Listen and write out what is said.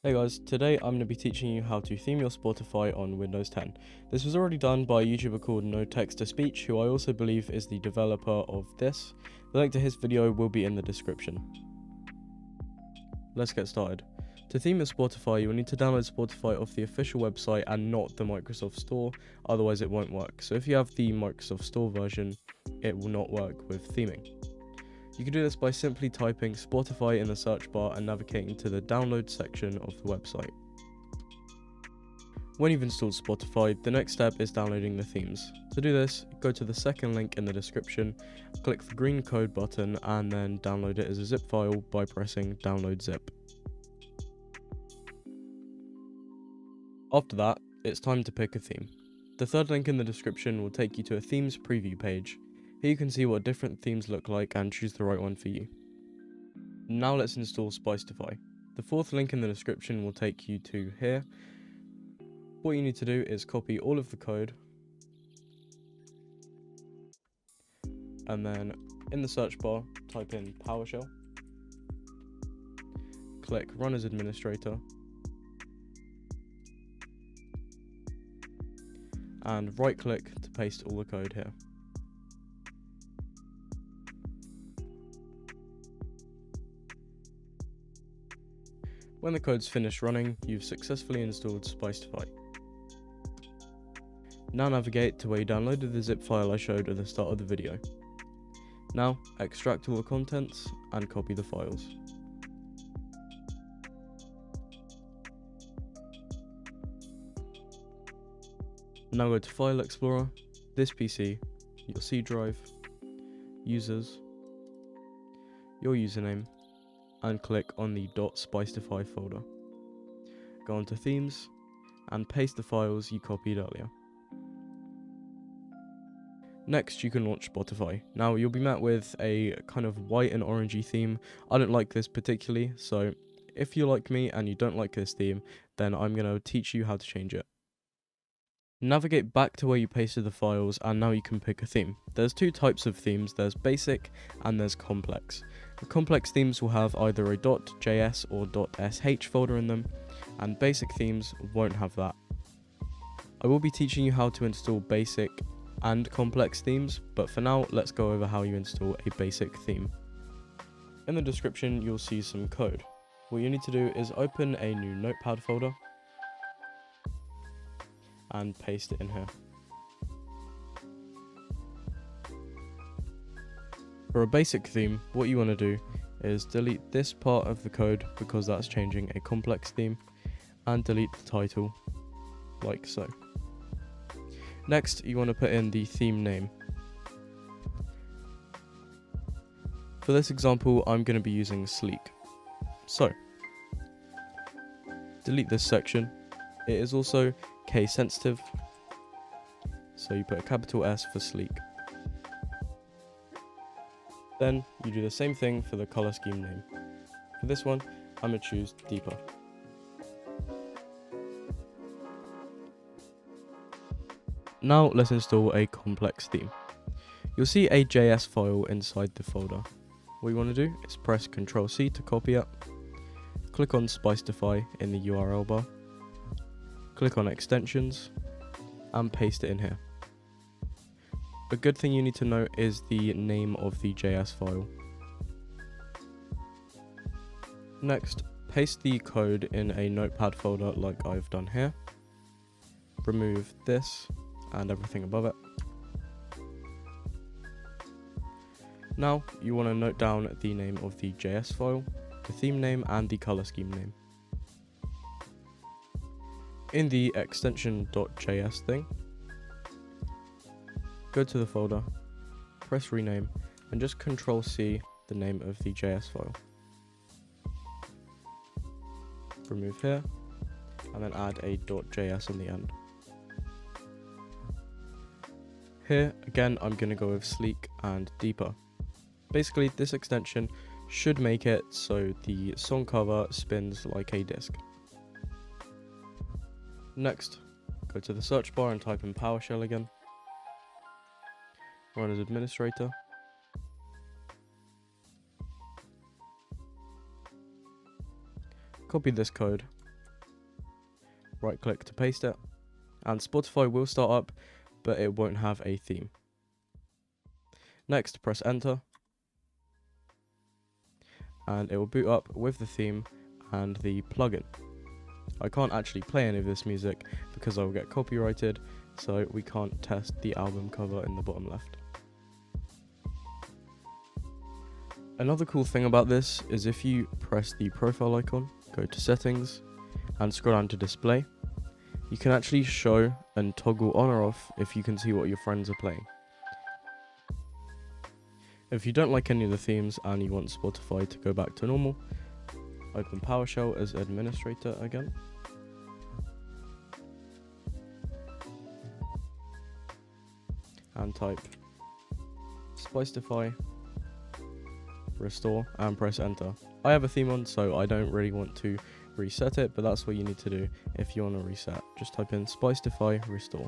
Hey guys, today I'm going to be teaching you how to theme your Spotify on Windows 10. This was already done by a YouTuber called No Text to Speech, who I also believe is the developer of this. The link to his video will be in the description. Let's get started. To theme your Spotify, you will need to download Spotify off the official website and not the Microsoft Store, otherwise it won't work. So if you have the Microsoft Store version, it will not work with theming. You can do this by simply typing Spotify in the search bar and navigating to the download section of the website. When you've installed Spotify, the next step is downloading the themes. To do this, go to the second link in the description, click the green code button and then download it as a zip file by pressing download zip. After that, it's time to pick a theme. The third link in the description will take you to a themes preview page. Here you can see what different themes look like and choose the right one for you. Now let's install Spicetify. The fourth link in the description will take you to here. What you need to do is copy all of the code and then in the search bar type in PowerShell, click Run as Administrator and right click to paste all the code here. When the code's finished running, you've successfully installed Spicetify. Now navigate to where you downloaded the zip file I showed at the start of the video. Now extract all the contents and copy the files. Now go to File Explorer, this PC, your C drive, Users, your username, and click on the .spicetify folder. Go onto Themes and paste the files you copied earlier. Next, you can launch Spotify. Now you'll be met with a kind of white and orangey theme. I don't like this particularly, so if you're like me and you don't like this theme, then I'm going to teach you how to change it. Navigate back to where you pasted the files and now you can pick a theme. There's two types of themes, there's basic and there's complex. The complex themes will have either a .js or .sh folder in them, and basic themes won't have that. I will be teaching you how to install basic and complex themes, but for now let's go over how you install a basic theme. In the description you'll see some code. What you need to do is open a new notepad folder and paste it in here. For a basic theme, what you want to do is delete this part of the code because that's changing a complex theme, and delete the title like so. Next, you want to put in the theme name. For this example, I'm going to be using Sleek. So, delete this section. It is also case sensitive, so you put a capital S for Sleek. Then you do the same thing for the color scheme name. For this one, I'm going to choose Deeper. Now let's install a complex theme. You'll see a JS file inside the folder. What you want to do is press Ctrl C to copy it, click on Spicetify in the URL bar, click on Extensions, and paste it in here. A good thing you need to know is the name of the JS file. Next, paste the code in a notepad folder like I've done here. Remove this and everything above it. Now, you want to note down the name of the JS file, the theme name, and the color scheme name. In the EXTENSION.js thing, go to the folder, press rename, and just Ctrl C the name of the JS file. Remove here, and then add a .js on the end. Here, again, I'm going to go with Sleek and Deeper. Basically, this extension should make it so the song cover spins like a disc. Next, go to the search bar and type in PowerShell again. Run as administrator. Copy this code right click to paste it, and Spotify will start up, but it won't have a theme. Next, press enter, and it will boot up with the theme and the plugin. I can't actually play any of this music because I will get copyrighted, so we can't test the album cover in the bottom left. Another cool thing about this is if you press the profile icon, go to settings, and scroll down to display, you can actually show and toggle on or off if you can see what your friends are playing. If you don't like any of the themes and you want Spotify to go back to normal, open PowerShell as administrator again. And type Spicetify restore and press enter. I have a theme on, so I don't really want to reset it, but that's what you need to do if you want to reset. Just type in Spicetify restore.